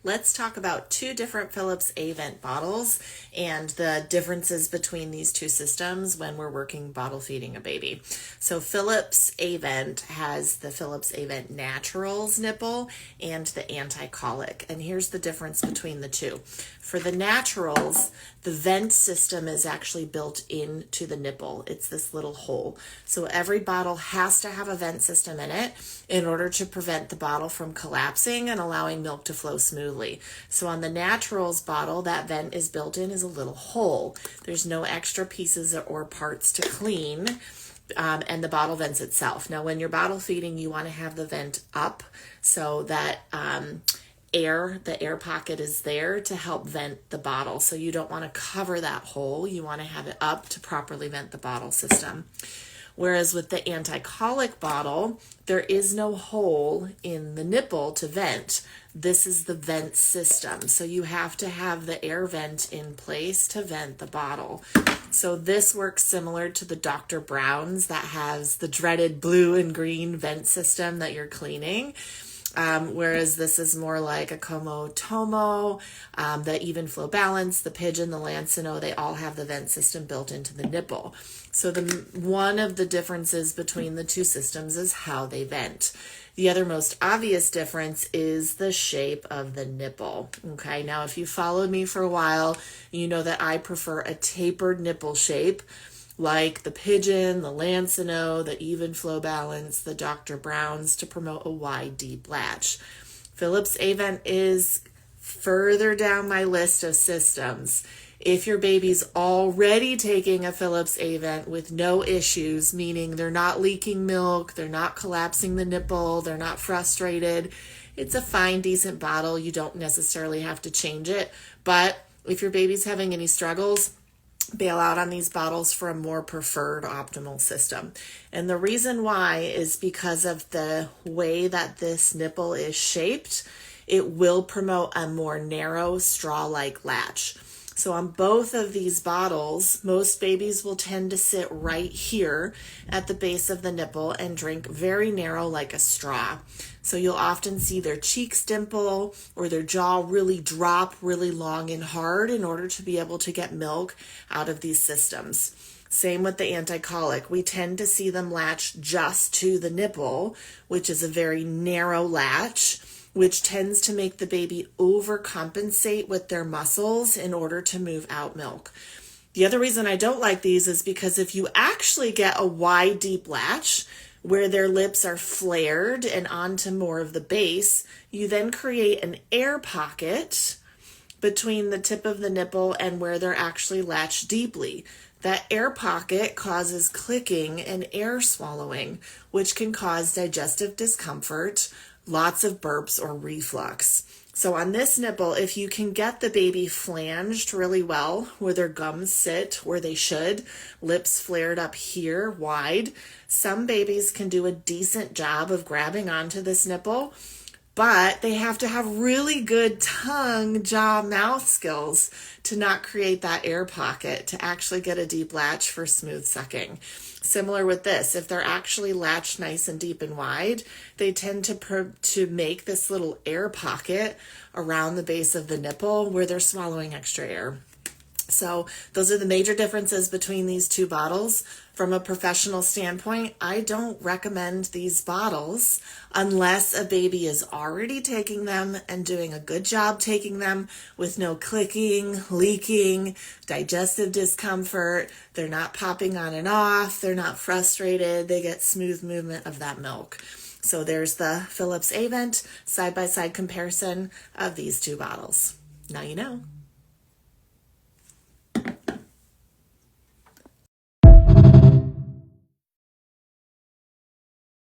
Let's talk about two different Philips Avent bottles and the differences between these two systems when we're working bottle feeding a baby. So Philips Avent has the Philips Avent Naturals nipple and the Anti Colic. And here's the difference between the two. For the Naturals, the vent system is actually built into the nipple. It's this little hole. So every bottle has to have a vent system in it in order to prevent the bottle from collapsing and allowing milk to flow smoothly. So on the Naturals bottle, that vent is built in as a little hole. There's no extra pieces or parts to clean. And the bottle vents itself. Now, when you're bottle feeding, you want to have the vent up so that the air pocket is there to help vent the bottle. So you don't want to cover that hole. You want to have it up to properly vent the bottle system. Whereas with the anti-colic bottle, there is no hole in the nipple to vent. This is the vent system. So you have to have the air vent in place to vent the bottle. So this works similar to the Dr. Brown's that has the dreaded blue and green vent system that you're cleaning. Whereas this is more like a Como Tomo, the Even Flow Balance, the Pigeon, the Lancino, they all have the vent system built into the nipple. So one of the differences between the two systems is how they vent. The other most obvious difference is the shape of the nipple. Okay, now if you followed me for a while, you know that I prefer a tapered nipple shape, like the Pigeon, the Lancino, the Even Flow Balance, the Dr. Brown's, to promote a wide, deep latch. Philips Avent is further down my list of systems. If your baby's already taking a Philips Avent with no issues, meaning they're not leaking milk, they're not collapsing the nipple, they're not frustrated, it's a fine, decent bottle. You don't necessarily have to change it. But if your baby's having any struggles, bail out on these bottles for a more preferred optimal system. And the reason why is because of the way that this nipple is shaped. It will promote a more narrow straw-like latch. So on both of these bottles, most babies will tend to sit right here at the base of the nipple and drink very narrow like a straw. So you'll often see their cheeks dimple or their jaw really drop really long and hard in order to be able to get milk out of these systems. Same with the anti-colic. We tend to see them latch just to the nipple, which is a very narrow latch, which tends to make the baby overcompensate with their muscles in order to move out milk. The other reason I don't like these is because if you actually get a wide, deep latch where their lips are flared and onto more of the base, you then create an air pocket between the tip of the nipple and where they're actually latched deeply. That air pocket causes clicking and air swallowing, which can cause digestive discomfort, lots of burps, or reflux. So on this nipple, if you can get the baby flanged really well, where their gums sit where they should, lips flared up here wide, some babies can do a decent job of grabbing onto this nipple, but they have to have really good tongue, jaw, mouth skills to not create that air pocket to actually get a deep latch for smooth sucking. Similar with this, if they're actually latched nice and deep and wide, they tend to make this little air pocket around the base of the nipple where they're swallowing extra air. So those are the major differences between these two bottles. From a professional standpoint, I don't recommend these bottles unless a baby is already taking them and doing a good job taking them with no clicking, leaking, digestive discomfort. They're not popping on and off. They're not frustrated. They get smooth movement of that milk. So there's the Philips Avent side-by-side comparison of these two bottles. Now you know.